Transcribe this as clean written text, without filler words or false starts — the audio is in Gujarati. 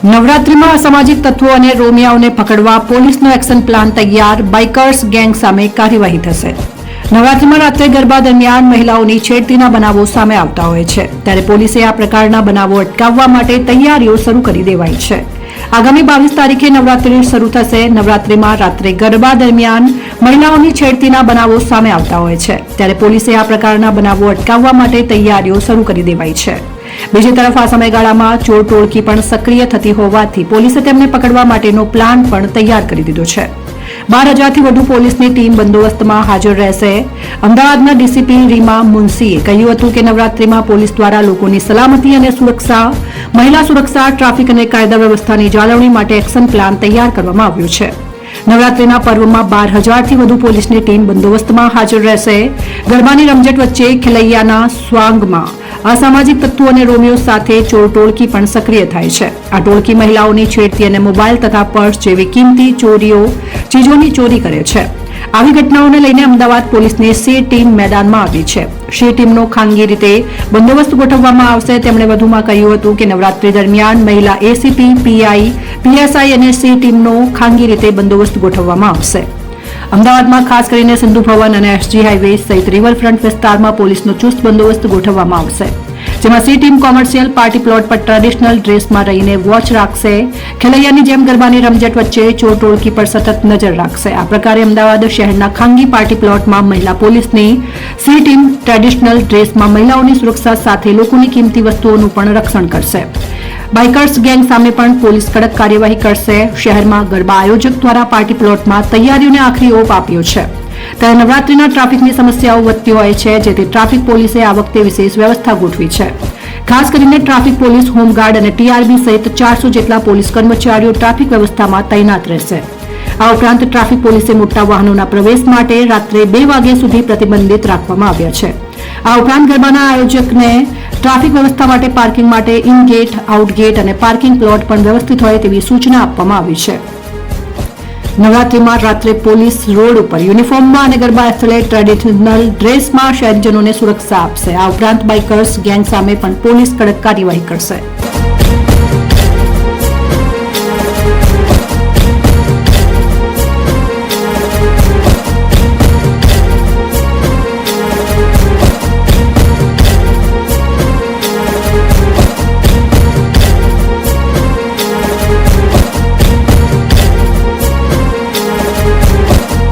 નવરાત્રીમાં અસામાજિક તત્વો અને રોમિયાઓને પકડવા પોલીસનો એક્શન પ્લાન તૈયાર, બાઇકર્સ ગેંગ સામે કાર્યવાહી થશે। નવરાત્રીમાં રાત્રે ગરબા દરમિયાન મહિલાઓની છેડતીના બનાવો સામે આવતા હોય છે, ત્યારે પોલીસે આ પ્રકારના બનાવો અટકાવવા માટે તૈયારીઓ શરૂ કરી દેવાઈ છે। આગામી 22 તારીખે નવરાત્રી શરૂ થશે। નવરાત્રીમાં રાત્રે ગરબા દરમિયાન મહિલાઓની છેડતીના બનાવો સામે આવતા હોય છે, ત્યારે પોલીસે આ પ્રકારના બનાવો અટકાવવા માટે તૈયારીઓ શરૂ કરી દેવાઈ છે। બીજી તરફ આ સમયગાળામાં ચોર ટોળકી પણ સક્રિય થતી હોવાથી પોલીસે તેમને પકડવા માટેનો પ્લાન પણ તૈયાર કરી દીધો છે। 12,000થી વધુ પોલીસની ટીમ બંદોબસ્તમાં હાજર રહેશે। અમદાવાદના ડીસીપી રીમા મુનસીએ કહ્યું હતું કે નવરાત્રીમાં પોલીસ દ્વારા લોકોની સલામતી અને સુરક્ષા, મહિલા સુરક્ષા, ટ્રાફિક અને કાયદા વ્યવસ્થાની જાળવણી માટે એક્શન પ્લાન તૈયાર કરવામાં આવ્યો છે। નવરાત્રીના પર્વમાં 12,000થી વધુ પોલીસની ટીમ બંદોબસ્તમાં હાજર રહેશે। ગરબાની રમઝટ વચ્ચે ખેલૈયાના સ્વાંગમાં અસામાજિક તત્વો અને રોમિયો સાથે ચોર ટોળકી પણ સક્રિય થાય છે। આ ટોળકી મહિલાઓની છેડતી અને મોબાઈલ તથા પર્સ જેવી કિંમતી ચીજોની ચોરી કરે છે। આવી ઘટનાઓને લઈને અમદાવાદ પોલીસની સી ટીમ મેદાનમાં આવી છે। સી ટીમનો ખાનગી રીતે બંદોબસ્ત ગોઠવવામાં આવશે। તેમણે વધુમાં કહ્યું હતું કે નવરાત્રી દરમિયાન મહિલા એસીપી, પીઆઈ, પીએસઆઈ અને સી ટીમનો ખાનગી રીતે બંદોબસ્ત ગોઠવવામાં આવશે। અમદાવાદમાં ખાસ કરીને સિંધુ ભવન અને એસજી હાઈવે સહિત રિવરફ્રન્ટ વિસ્તારમાં પોલીસનો ચુસ્ત બંદોબસ્ત ગોઠવવામાં આવશે, જેમાં C team commercial party plot પર ટ્રેડિશનલ ડ્રેસમાં રહીને વોચ રાખશે। ખેલૈયાની જેમ ગરબાની રમઝટ વચ્ચે ચોર ટોળકી પર સતત નજર રાખશે। આ પ્રકારે અમદાવાદ શહેરના ખાનગી પાર્ટી પ્લોટમાં મહિલા પોલીસની સી ટીમ ટ્રેડિશનલ ડ્રેસમાં મહિલાઓની સુરક્ષા સાથે લોકોની કિંમતી વસ્તુઓનું પણ રક્ષણ કરશે। બાઇકર્સ ગેંગ સામે પણ પોલીસ કડક કાર્યવાહી કરશે। શહેરમાં ગરબા આયોજક દ્વારા પાર્ટી પ્લોટમાં તૈયારીઓને આખરી ઓપ આપ્યો છે, ત્યારે નવરાત્રીના ટ્રાફિકની સમસ્યાઓ વધતી હોય છે, જેથી ટ્રાફિક પોલીસે આ વખતે વિશેષ વ્યવસ્થા ગોઠવી છે। ખાસ કરીને ટ્રાફિક પોલીસ, હોમગાર્ડ અને ટીઆરબી સહિત 400 જેટલા પોલીસ કર્મચારીઓ ટ્રાફિક વ્યવસ્થામાં તૈનાત રહેશે। આ ઉપરાંત ટ્રાફિક પોલીસે મોટા વાહનોના પ્રવેશ માટે રાત્રે 2 વાગ્યા સુધી પ્રતિબંધિત રાખવામાં આવ્યા છે। આ ઉપરાંત ગરબાના આયોજકને ટ્રાફિક વ્યવસ્થા માટે પાર્કિંગ માટે ઇન ગેટ, આઉટ ગેટ અને પાર્કિંગ પ્લોટ પણ વ્યવસ્થિત હોય તેવી સૂચના આપવામાં આવી છે। નવરાત્રીમાં રાત્રે પોલીસ રોડ ઉપર યુનિફોર્મમાં અને ગરબા સ્થળે ટ્રેડિશનલ ડ્રેસમાં શહેરીજનોને સુરક્ષા આપશે। આ ઉપરાંત બાઇકર્સ ગેંગ સામે પણ પોલીસ કડક કાર્યવાહી કરશે।